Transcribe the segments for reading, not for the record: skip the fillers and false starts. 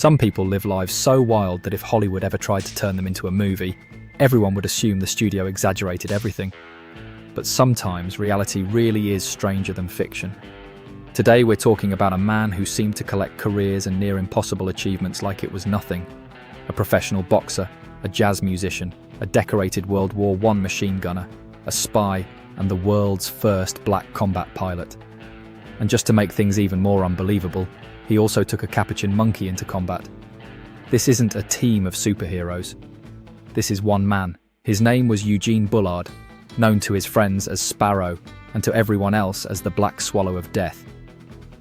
Some people live lives so wild that if Hollywood ever tried to turn them into a movie, everyone would assume the studio exaggerated everything. But sometimes reality really is stranger than fiction. Today we're talking about a man who seemed to collect careers and near impossible achievements like it was nothing. A professional boxer, a jazz musician, a decorated World War I machine gunner, a spy, and the world's first black combat pilot. And just to make things even more unbelievable, he also took a capuchin monkey into combat. This isn't a team of superheroes. This is one man. His name was Eugene Bullard, known to his friends as Sparrow and to everyone else as the Black Swallow of Death.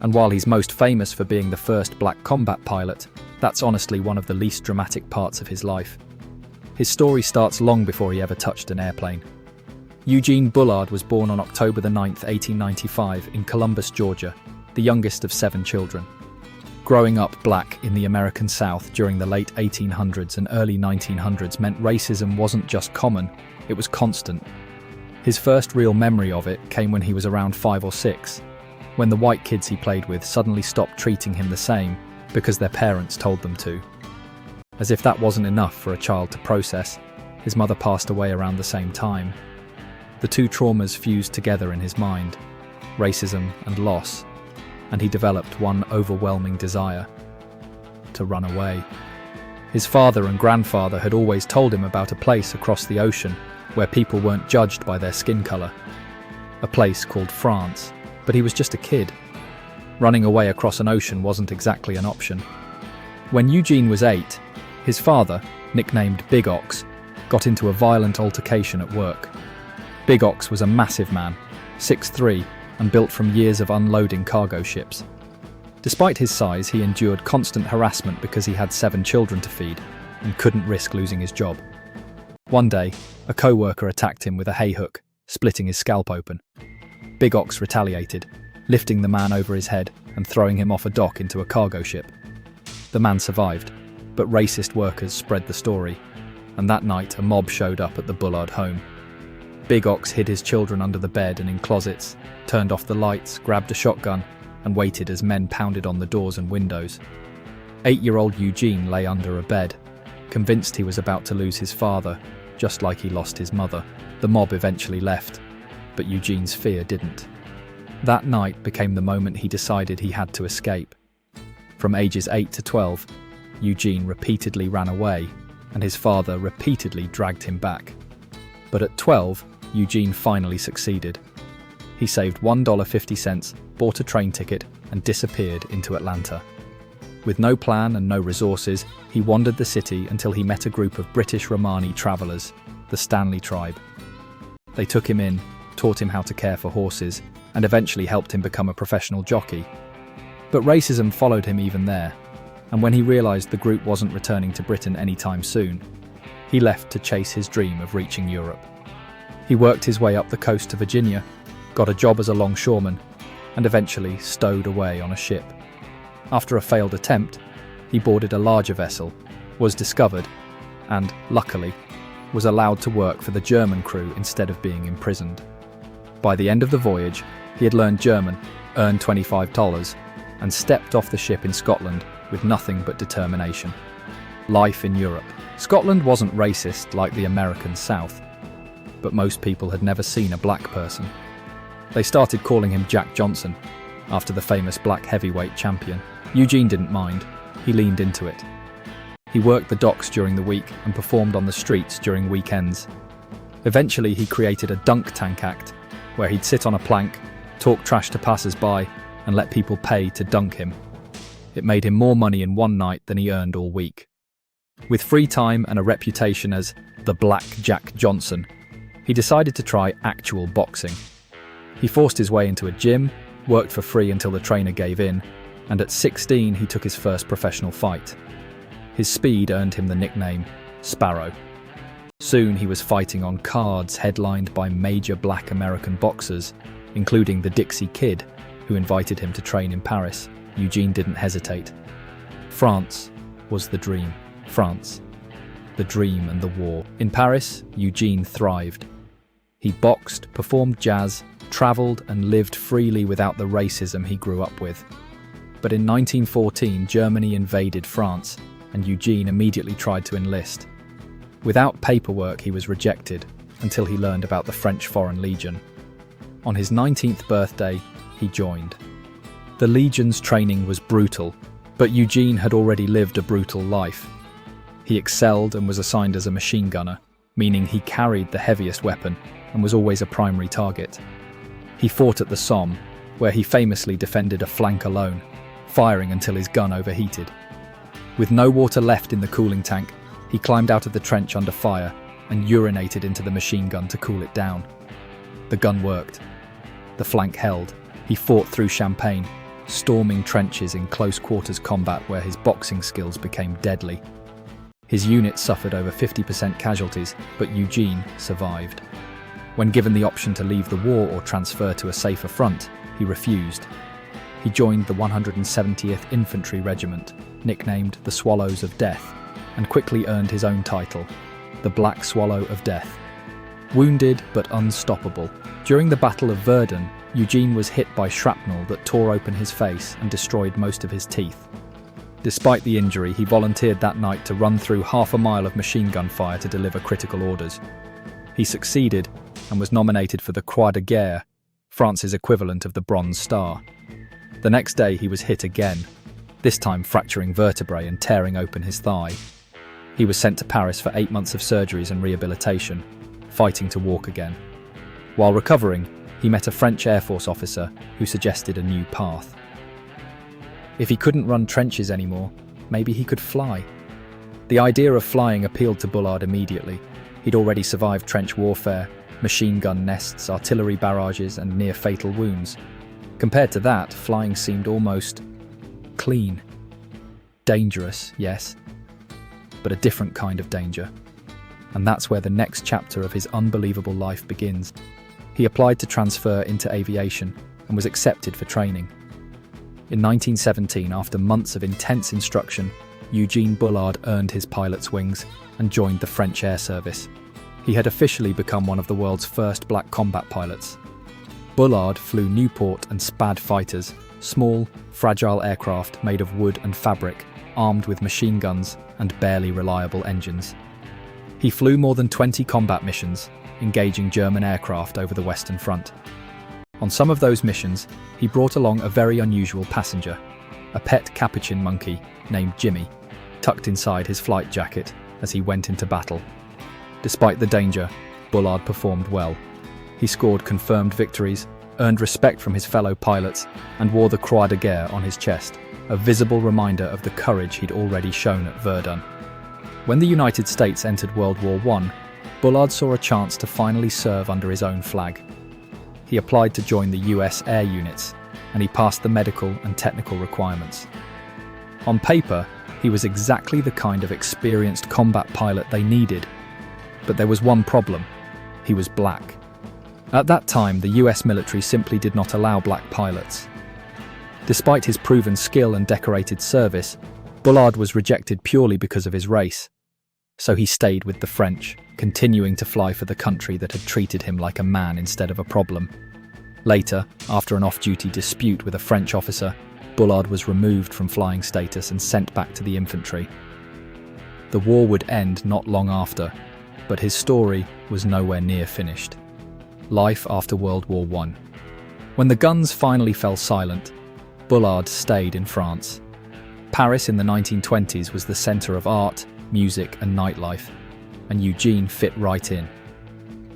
And while he's most famous for being the first black combat pilot, that's honestly one of the least dramatic parts of his life. His story starts long before he ever touched an airplane. Eugene Bullard was born on October 9, 1895 in Columbus, Georgia, the youngest of 7 children. Growing up black in the American South during the late 1800s and early 1900s meant racism wasn't just common, it was constant. His first real memory of it came when he was around 5 or 6, when the white kids he played with suddenly stopped treating him the same because their parents told them to. As if that wasn't enough for a child to process, his mother passed away around the same time. The two traumas fused together in his mind, racism and loss, and he developed one overwhelming desire: to run away. His father and grandfather had always told him about a place across the ocean where people weren't judged by their skin color. A place called France, but he was just a kid. Running away across an ocean wasn't exactly an option. When Eugene was 8, his father, nicknamed Big Ox, got into a violent altercation at work. Big Ox was a massive man, 6'3", and built from years of unloading cargo ships. Despite his size, he endured constant harassment because he had 7 children to feed and couldn't risk losing his job. One day, a co-worker attacked him with a hay hook, splitting his scalp open. Big Ox retaliated, lifting the man over his head and throwing him off a dock into a cargo ship. The man survived, but racist workers spread the story, and that night a mob showed up at the Bullard home. Big Ox hid his children under the bed and in closets, turned off the lights, grabbed a shotgun, and waited as men pounded on the doors and windows. 8-year-old Eugene lay under a bed, convinced he was about to lose his father, just like he lost his mother. The mob eventually left, but Eugene's fear didn't. That night became the moment he decided he had to escape. From ages 8 to 12, Eugene repeatedly ran away, and his father repeatedly dragged him back. But at 12, Eugene finally succeeded. He saved $1.50, bought a train ticket, and disappeared into Atlanta. With no plan and no resources, he wandered the city until he met a group of British Romani travelers, the Stanley tribe. They took him in, taught him how to care for horses, and eventually helped him become a professional jockey. But racism followed him even there, and when he realized the group wasn't returning to Britain anytime soon, he left to chase his dream of reaching Europe. He worked his way up the coast to Virginia, got a job as a longshoreman, and eventually stowed away on a ship. After a failed attempt, he boarded a larger vessel, was discovered, and, luckily, was allowed to work for the German crew instead of being imprisoned. By the end of the voyage, he had learned German, earned $25, and stepped off the ship in Scotland with nothing but determination. Life in Europe. Scotland wasn't racist like the American South, but most people had never seen a black person. They started calling him Jack Johnson, after the famous black heavyweight champion. Eugene didn't mind, he leaned into it. He worked the docks during the week and performed on the streets during weekends. Eventually he created a dunk tank act, where he'd sit on a plank, talk trash to passers-by, and let people pay to dunk him. It made him more money in one night than he earned all week. With free time and a reputation as the Black Jack Johnson, he decided to try actual boxing. He forced his way into a gym, worked for free until the trainer gave in, and at 16 he took his first professional fight. His speed earned him the nickname Sparrow. Soon he was fighting on cards headlined by major black American boxers, including the Dixie Kid, who invited him to train in Paris. Eugene didn't hesitate. France was the dream. France, the dream and the war. In Paris, Eugene thrived. He boxed, performed jazz, travelled and lived freely without the racism he grew up with. But in 1914, Germany invaded France, and Eugene immediately tried to enlist. Without paperwork, he was rejected until he learned about the French Foreign Legion. On his 19th birthday, he joined. The Legion's training was brutal, but Eugene had already lived a brutal life. He excelled and was assigned as a machine gunner, meaning he carried the heaviest weapon and was always a primary target. He fought at the Somme, where he famously defended a flank alone, firing until his gun overheated. With no water left in the cooling tank, he climbed out of the trench under fire and urinated into the machine gun to cool it down. The gun worked. The flank held. He fought through Champagne, storming trenches in close quarters combat where his boxing skills became deadly. His unit suffered over 50% casualties, but Eugene survived. When given the option to leave the war or transfer to a safer front, he refused. He joined the 170th Infantry Regiment, nicknamed the Swallows of Death, and quickly earned his own title, the Black Swallow of Death. Wounded but unstoppable, during the Battle of Verdun, Eugene was hit by shrapnel that tore open his face and destroyed most of his teeth. Despite the injury, he volunteered that night to run through half a mile of machine gun fire to deliver critical orders. He succeeded and was nominated for the Croix de Guerre, France's equivalent of the Bronze Star. The next day he was hit again, this time fracturing vertebrae and tearing open his thigh. He was sent to Paris for 8 months of surgeries and rehabilitation, fighting to walk again. While recovering, he met a French Air Force officer who suggested a new path. If he couldn't run trenches anymore, maybe he could fly. The idea of flying appealed to Bullard immediately. He'd already survived trench warfare, machine gun nests, artillery barrages, and near-fatal wounds. Compared to that, flying seemed almost clean. Dangerous, yes, but a different kind of danger. And that's where the next chapter of his unbelievable life begins. He applied to transfer into aviation and was accepted for training. In 1917, after months of intense instruction, Eugene Bullard earned his pilot's wings and joined the French Air Service. He had officially become one of the world's first black combat pilots. Bullard flew Nieuport and Spad fighters, small, fragile aircraft made of wood and fabric, armed with machine guns and barely reliable engines. He flew more than 20 combat missions, engaging German aircraft over the Western Front. On some of those missions, he brought along a very unusual passenger, a pet capuchin monkey named Jimmy, tucked inside his flight jacket as he went into battle. Despite the danger, Bullard performed well. He scored confirmed victories, earned respect from his fellow pilots, and wore the Croix de Guerre on his chest, a visible reminder of the courage he'd already shown at Verdun. When the United States entered World War I, Bullard saw a chance to finally serve under his own flag. He applied to join the US air units, and he passed the medical and technical requirements. On paper, he was exactly the kind of experienced combat pilot they needed. But there was one problem: he was black. At that time, the US military simply did not allow black pilots. Despite his proven skill and decorated service, Bullard was rejected purely because of his race. So he stayed with the French, continuing to fly for the country that had treated him like a man instead of a problem. Later, after an off-duty dispute with a French officer, Bullard was removed from flying status and sent back to the infantry. The war would end not long after, but his story was nowhere near finished. Life after World War I. When the guns finally fell silent, Bullard stayed in France. Paris in the 1920s was the centre of art, music and nightlife, and Eugene fit right in.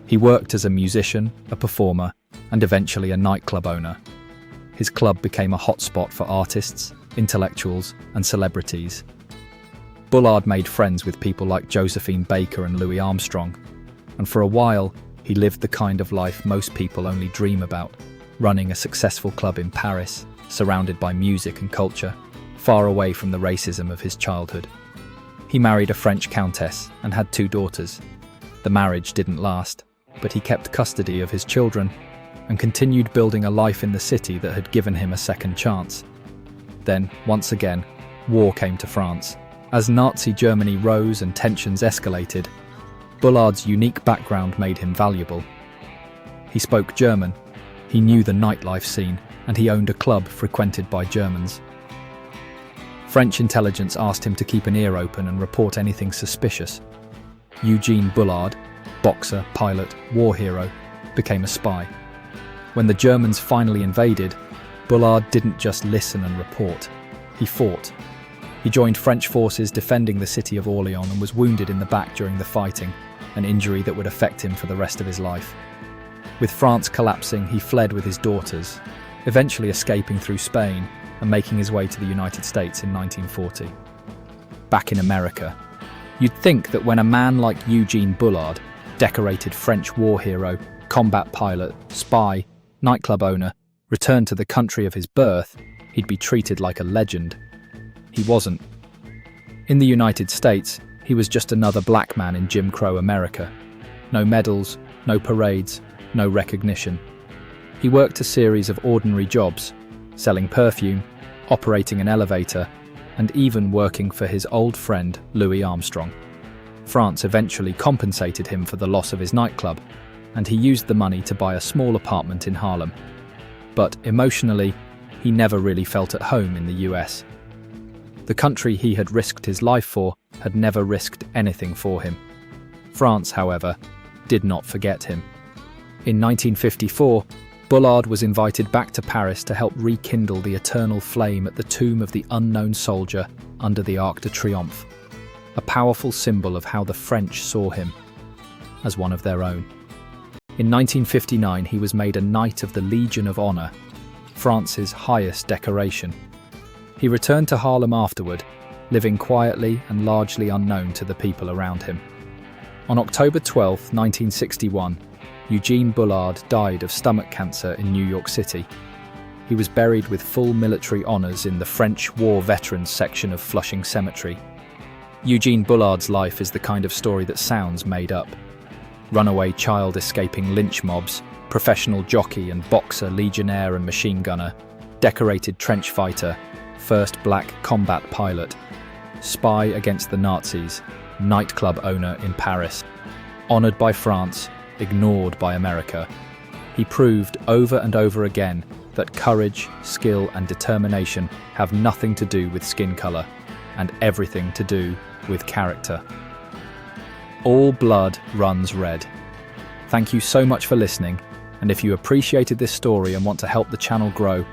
He worked as a musician, a performer, and eventually a nightclub owner. His club became a hotspot for artists, intellectuals, and celebrities. Bullard made friends with people like Josephine Baker and Louis Armstrong, and for a while, he lived the kind of life most people only dream about, running a successful club in Paris, surrounded by music and culture, far away from the racism of his childhood. He married a French countess and had 2 daughters. The marriage didn't last, but he kept custody of his children and continued building a life in the city that had given him a second chance. Then, once again, war came to France. As Nazi Germany rose and tensions escalated, Bullard's unique background made him valuable. He spoke German, he knew the nightlife scene, and he owned a club frequented by Germans. French intelligence asked him to keep an ear open and report anything suspicious. Eugene Bullard, boxer, pilot, war hero, became a spy. When the Germans finally invaded, Bullard didn't just listen and report. He fought. He joined French forces defending the city of Orléans and was wounded in the back during the fighting, an injury that would affect him for the rest of his life. With France collapsing, he fled with his daughters, eventually escaping through Spain and making his way to the United States in 1940. Back in America, you'd think that when a man like Eugene Bullard, decorated French war hero, combat pilot, spy, nightclub owner, returned to the country of his birth, he'd be treated like a legend. He wasn't. In the United States, he was just another black man in Jim Crow America. No medals, no parades, no recognition. He worked a series of ordinary jobs, selling perfume, operating an elevator, and even working for his old friend Louis Armstrong. France eventually compensated him for the loss of his nightclub, and he used the money to buy a small apartment in Harlem. But emotionally, he never really felt at home in the US. The country he had risked his life for had never risked anything for him. France, however, did not forget him. In 1954, Bullard was invited back to Paris to help rekindle the eternal flame at the tomb of the unknown soldier under the Arc de Triomphe, a powerful symbol of how the French saw him, as one of their own. In 1959, he was made a Knight of the Legion of Honor, France's highest decoration. He returned to Harlem afterward, living quietly and largely unknown to the people around him. On October 12, 1961, Eugene Bullard died of stomach cancer in New York City. He was buried with full military honors in the French War Veterans section of Flushing Cemetery. Eugene Bullard's life is the kind of story that sounds made up. Runaway child escaping lynch mobs, professional jockey and boxer, legionnaire and machine gunner, decorated trench fighter, first black combat pilot, spy against the Nazis, nightclub owner in Paris. Honored by France, ignored by America, he proved over and over again that courage, skill and determination have nothing to do with skin color and everything to do with character. All blood runs red. Thank you so much for listening, and if you appreciated this story and want to help the channel grow,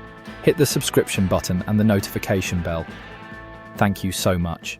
hit the subscription button and the notification bell. Thank you so much.